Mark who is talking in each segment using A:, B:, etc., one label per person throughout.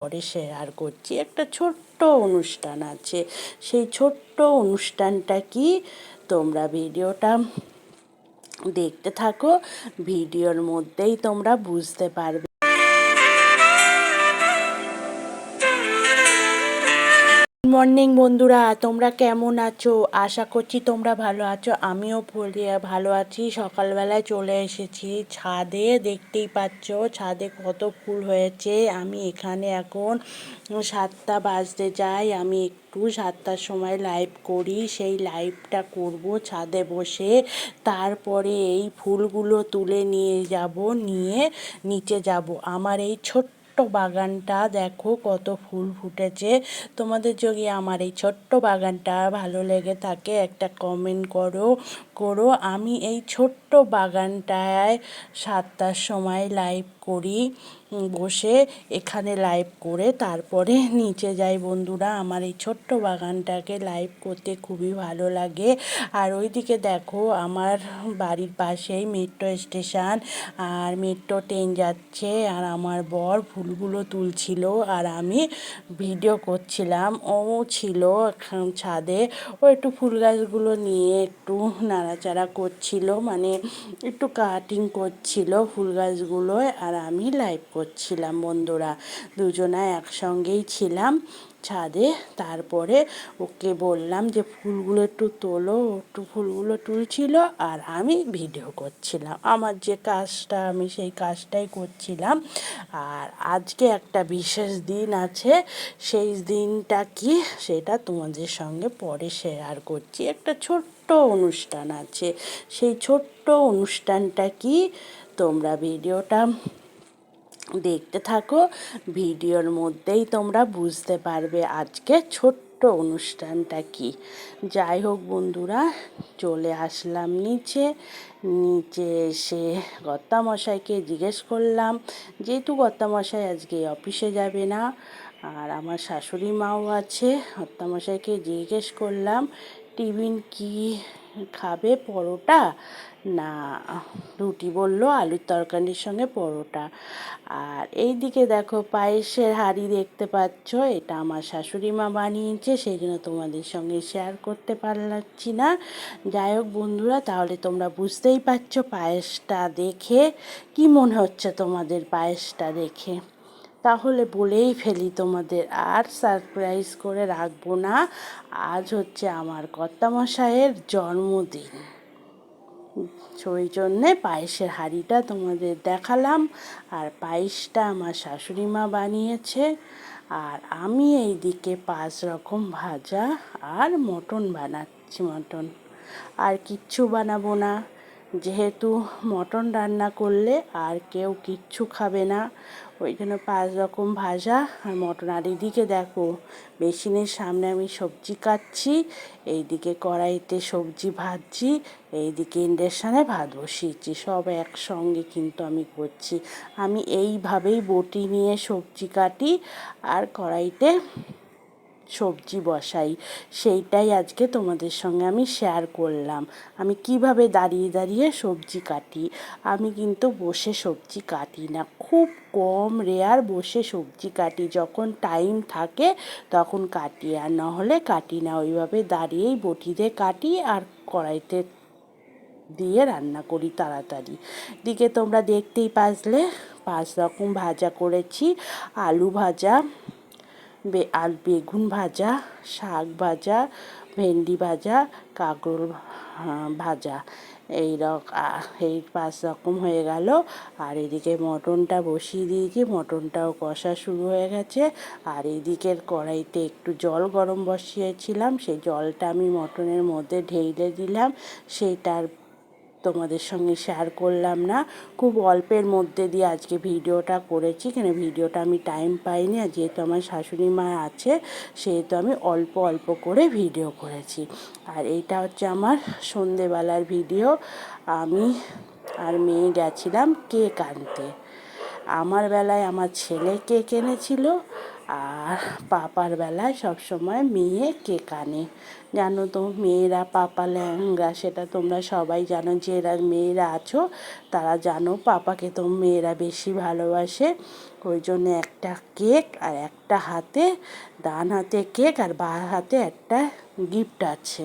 A: পরে শেয়ার করছি। একটা ছোট্ট অনুষ্ঠান আছে, সেই ছোট্ট অনুষ্ঠানটা কি তোমরা ভিডিওটা দেখতে থাকো, ভিডিওর মধ্যেই তোমরা বুঝতে পারবে। মর্নিং বন্ধুরা, তোমরা কেমন আছো? আশা করছি তোমরা ভালো আছো। আমিও ভালো আছি। সকালবেলায় চলে এসেছি ছাদে, দেখতেই পাচ্ছ ছাদে কত ফুল হয়েছে। আমি এখানে এখন 7টা বাজতে যাই, আমি একটু 7টার সময় লাইভ করি, সেই লাইভটা করব ছাদে বসে। তারপরে এই ফুলগুলো তুলে নিয়ে যাব, নিয়ে নিচে যাব। আমার এই ছোট্ট বাগানটা দেখো কত ফুল ফুটেছে। তোমাদের যদি আমার এই ছোট্ট বাগানটা ভালো লেগে থাকে একটা কমেন্ট করো। আমি এই ছোট্ট বাগানটায় 7টার সময় লাইভ করি, বসে এখানে লাইভ করে তারপরে নিচে যাই। বন্ধুরা, আমার এই ছোট্ট বাগানটাকে লাইভ করতে খুবই ভালো লাগে। আর ওইদিকে দেখো আমার বাড়ির পাশেই মেট্রো স্টেশন, আর মেট্রো ট্রেন যাচ্ছে, আর আমার বর ফুলগুলো তুলছিল আর আমি ভিডিও করছিলাম। ও ছিল ছাদে, ও একটু ফুল গাছগুলো নিয়ে একটু নাড়াচাড়া করছিল, মানে একটু কাটিং করছিল ফুল গাছগুলোয়, আর আমি লাইভ করছিলাম। বন্ধুরা, দুজনায় একসঙ্গেই ছিলাম ছাদে। তারপরে ওকে বললাম যে ফুলগুলো একটু তোলো, একটু ফুলগুলো তুলছিল আর আমি ভিডিও করছিলাম। আমার যে কাজটা আমি সেই কাজটাই করছিলাম। আর আজকে একটা বিশেষ দিন আছে, সেই দিনটা কি সেটা তোমাদের সঙ্গে পরে শেয়ার করছি। একটা ছোট্ট অনুষ্ঠান আছে, সেই ছোট্ট অনুষ্ঠানটা কি তোমরা ভিডিওটা দেখতে থাকো, ভিডিওর মধ্যেই তোমরা বুঝতে পারবে আজকে ছোট্ট অনুষ্ঠানটা কি। যাই হোক বন্ধুরা, চলে আসলাম নিচে এসে কর্তামশাইকে জিজ্ঞেস করলাম, যেহেতু কর্তামশাই আজকে অফিসে যাবে না আর আমার শাশুড়ি মাও আছে, কর্তামশাইকে জিজ্ঞেস করলাম টিফিন কি খাবে, পরোটা না রুটি? বললো আলুর তরকারির সঙ্গে পরোটা। আর এই দিকে দেখো পায়েসের হাঁড়ি দেখতে পাচ্ছ, এটা আমার শাশুড়ি মা বানিয়েছে, সেই জন্য তোমাদের সঙ্গে শেয়ার করতে পারলাম না। যাই হোক বন্ধুরা, তাহলে তোমরা বুঝতেই পারছো পায়েসটা দেখে কি মনে হচ্ছে তোমাদের। পায়েসটা দেখে তাহলে বলেই ফেলি তোমাদের, আর সারপ্রাইজ করে রাখবো না। আজ হচ্ছে আমার কর্তামশাইয়ের জন্মদিন, সেই জন্যে পায়েসের হাঁড়িটা তোমাদের দেখালাম। আর পায়েসটা আমার শাশুড়ি মা বানিয়েছে, আর আমি এইদিকে 5 রকম ভাজা আর মটন বানাচ্ছি। মটন আর কিচ্ছু বানাবো না, যেহেতু মটন রান্না করলে আর কেউ কিচ্ছু খাবে না, ওই জন্য 5 রকম ভাজা আর মটন। আর এদিকে দেখো বেসিনের সামনে আমি সবজি কাটছি, এইদিকে কড়াইতে সবজি ভাজছি, এইদিকে ইন্ডাকশানে ভাত বসিয়েছি, সব একসঙ্গে কিন্তু আমি করছি। আমি এইভাবেই বটি নিয়ে সবজি কাটি আর কড়াইতে সবজি বসাই, সেইটাই আজকে তোমাদের সঙ্গে আমি শেয়ার করলাম। আমি কিভাবে দাঁড়িয়ে দাঁড়িয়ে সবজি কাটি, আমি কিন্তু বসে সবজি কাটি না, খুব কম রেয়ার বসে সবজি কাটি, যখন টাইম থাকে তখন কাটি, আর না হলে কাটি না। ওইভাবে দাঁড়িয়েই বটিতে কাটি আর কড়াইতে দিয়ে রান্না করি তাড়াতাড়ি। দিকে তোমরা দেখতেই পারলে 5 রকম ভাজা করেছি, আলু ভাজা, বেগুন ভাজা, শাক ভাজা, ভেন্ডি ভাজা, কাঁকরোল ভাজা, এই 5 রকম হয়ে গেল। আর এদিকে মটনটা বসিয়ে দিয়েছি, মটনটাও কষা শুরু হয়ে গেছে। আর এদিকের কড়াইতে একটু জল গরম বসিয়েছিলাম, সেই জলটা আমি মটনের মধ্যে ঢেলে দিলাম, সেইটার তোমাদের সঙ্গে শেয়ার করলাম না। খুব অল্পের মধ্যে দিয়ে আজকে ভিডিওটা করেছি, কেন ভিডিওটা আমি টাইম পাইনি, আর যেহেতু আমার শাশুড়ি মা আছে সেহেতু আমি অল্প অল্প করে ভিডিও করেছি। আর এইটা হচ্ছে আমার সন্ধেবেলার ভিডিও। আমি আর মেয়ে গেছিলাম কেক আনতে। আমার বেলায় আমার ছেলে কেক এনেছিল, আর পাপার বেলায় সবসময় মেয়ে কেক আনে। জানো তো মেয়েরা পাপা ল্যাংড়া, সেটা তোমরা সবাই জানো, যে মেয়েরা আছো তারা জানো পাপাকে তো মেয়েরা বেশি ভালোবাসে। ওই জন্য একটা কেক আর একটা হাতে, ডান হাতে কেক আর বাঁ হাতে একটা গিফট আছে।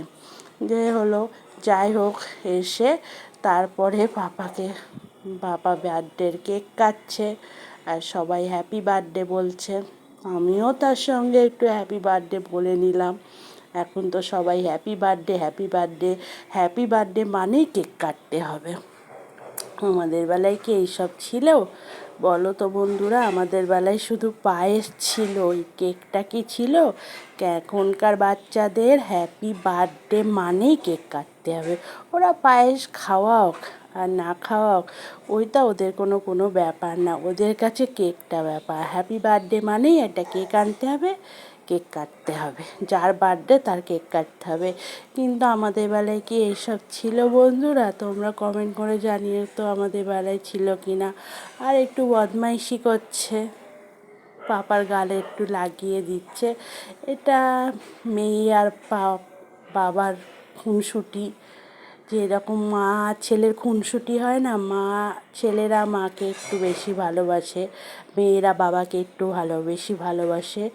A: যে হলো যাই হোক, এসে তারপরে পাপা বার্থডের কেক কাটছে আর সবাই হ্যাপি বার্থডে বলছে। আমিও তার সঙ্গে একটু হ্যাপি বার্থডে বলে নিলাম। এখন তো সবাই happy birthday happy birthday, happy birthday মানেই কেক কাটতে হবে। আমাদের বেলায় কি এইসব ছিল বলো তো বন্ধুরা? আমাদের বেলায় শুধু পায়েস ছিল, ওই কেকটা কি ছিল? এখনকার বাচ্চাদের হ্যাপি বার্থডে মানেই কেক কাটতে হবে। ওরা পায়েস খাওয়াক আর না খাওয়াক ওইটা ওদের কোনো ব্যাপার না, ওদের কাছে কেকটা ব্যাপার। হ্যাপি বার্থডে মানেই একটা কেক আনতে হবে, কেক কাটতে হবে, যার বার্থডে তার কেক কাটতে হবে। কিন্তু আমাদের বেলায় কি এইসব ছিল বন্ধুরা? তোমরা কমেন্ট করে জানিয়ে তো আমাদের বেলায় ছিল কি না। আর একটু বদমাইশি করছে, পাপার গালে একটু লাগিয়ে দিচ্ছে। এটা মেয়ে আর বাবার খুনসুটি। যেরকম মা ছেলের খুনসুটি হয় না, ছেলেরা মাকে একটু বেশি ভালোবাসে, মেয়েরা বাবাকে একটু বেশি ভালোবাসে,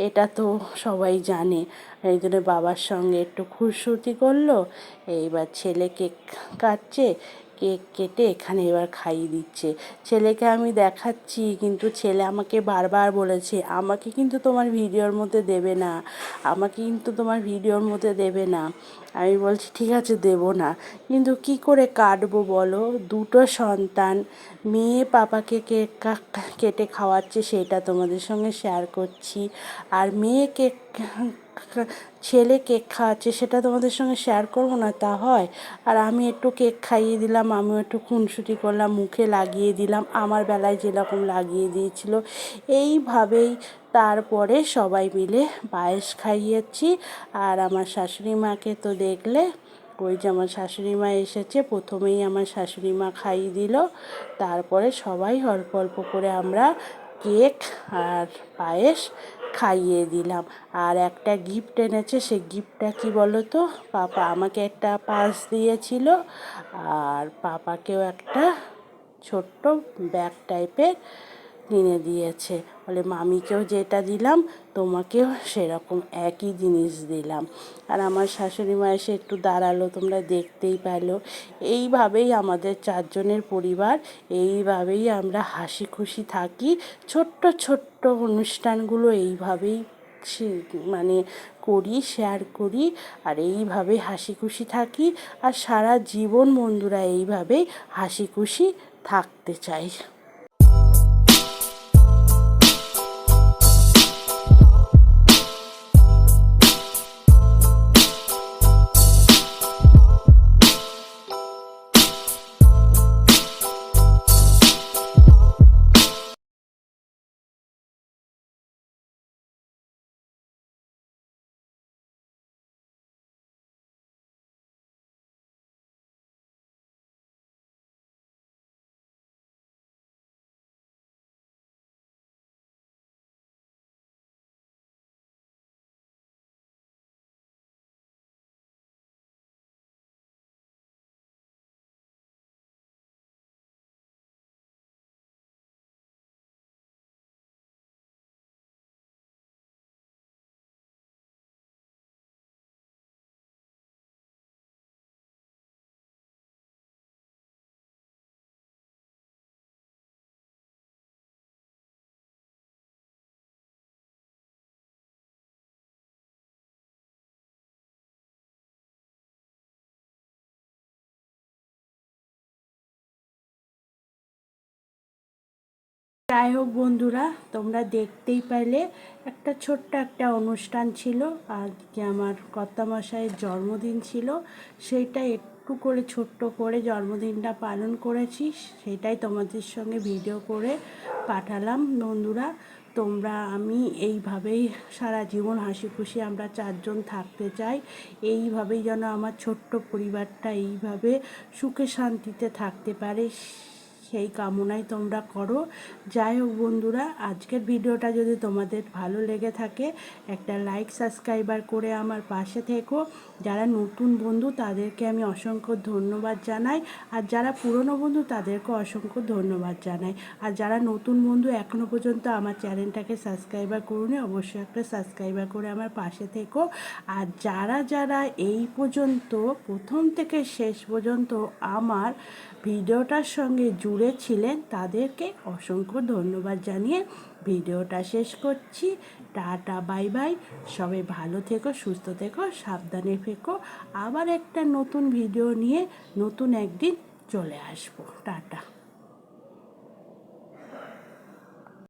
A: এটা তো সবাই জানে। এই জন্য বাবার সঙ্গে একটু খুনসুটি করলো। এইবার ছেলে কেক কাটছে, কেক কেটে এখানে এবার খাইয়ে দিচ্ছে। ছেলেকে আমি দেখাচ্ছি, কিন্তু ছেলে আমাকে বারবার বলেছে আমাকে কিন্তু তোমার ভিডিওর মধ্যে দেবে না, আমাকে কিন্তু তোমার ভিডিওর মধ্যে দেবে না। আমি বলছি ঠিক আছে দেবো না, কিন্তু কি করে কাটবো বলো? দুটো সন্তান, মেয়ে পাপাকে কেক কেটে খাওয়াচ্ছে সেটা তোমাদের সঙ্গে শেয়ার করছি, আর ছেলে কেক খাওয়াচ্ছে সেটা তোমাদের সঙ্গে শেয়ার করবো না, তা হয়? আর আমি একটু কেক খাইয়ে দিলাম, আমিও একটু খুনসুটি করলাম, মুখে লাগিয়ে দিলাম, আমার বেলায় যেরকম লাগিয়ে দিয়েছিল এইভাবেই। তারপরে সবাই মিলে পায়েস খাইয়েছি। আর আমার শাশুড়ি মাকে তো দেখলে, ওই যে আমার শাশুড়ি মা এসেছে, প্রথমেই আমার শাশুড়ি মা খাইয়ে দিল, তারপরে সবাই অল্প অল্প করে আমরা কেক আর পায়েস খাইয়ে দিলাম। আর একটা গিফট এনেছে, সেই গিফটটা কী বলো তো? পাপা আমাকে একটা পার্স দিয়েছিল, আর পাপাকেও একটা ছোট্ট ব্যাগ টাইপের কিনে দিয়েছে। বলে মামিকেও যেটা দিলাম তোমাকেও সেরকম একই জিনিস দিলাম। আর আমার শাশুড়ি মা এসে একটু দাঁড়ালো, তোমরা দেখতেই পেলো। এইভাবেই আমাদের চারজনের পরিবার, এইভাবেই আমরা হাসি খুশি থাকি। ছোট্ট ছোট্ট অনুষ্ঠানগুলো এইভাবেই মানে করি, শেয়ার করি, আর এইভাবে হাসি খুশি থাকি। আর সারা জীবন বন্ধুরা এইভাবেই হাসি খুশি থাকতে চাই। যাই হোক বন্ধুরা, তোমরা দেখতেই পেলে একটা ছোট্ট একটা অনুষ্ঠান ছিল। আজকে আমার কর্তামশাইয়ের জন্মদিন ছিল, সেইটা একটু করে ছোট্ট করে জন্মদিনটা পালন করেছি, সেটাই তোমাদের সঙ্গে ভিডিও করে পাঠালাম বন্ধুরা। আমি এইভাবেই সারা জীবন হাসি খুশি আমরা চারজন থাকতে চাই। এইভাবেই যেন আমার ছোট্ট পরিবারটা এইভাবে সুখে শান্তিতে থাকতে পারে, সেই কামনাই তোমরা করো। যাই হোক বন্ধুরা, আজকের ভিডিওটা যদি তোমাদের ভালো লেগে থাকে একটা লাইক সাবস্ক্রাইবার করে আমার পাশে থেকো। যারা নতুন বন্ধু তাদেরকে আমি অসংখ্য ধন্যবাদ জানাই, আর যারা পুরনো বন্ধু তাদেরকে অসংখ্য ধন্যবাদ জানাই। আর যারা নতুন বন্ধু এখনও পর্যন্ত আমার চ্যানেলটাকে সাবস্ক্রাইবার করুন, অবশ্যই একটা সাবস্ক্রাইবার করে আমার পাশে থেকো। আর যারা যারা এই পর্যন্ত প্রথম থেকে শেষ পর্যন্ত আমার ভিডিওটার সঙ্গে জুড়ে ছিলেন তাদেরকে অসংখ্য ধন্যবাদ জানিয়ে ভিডিওটা শেষ করছি। Tata, bye bye. সবাই ভালো থেকো, সুস্থ থেকো, সাবধানে থেকো। আবার একটা নতুন ভিডিও নিয়ে নতুন একদিন চলে আসবো। টাটা।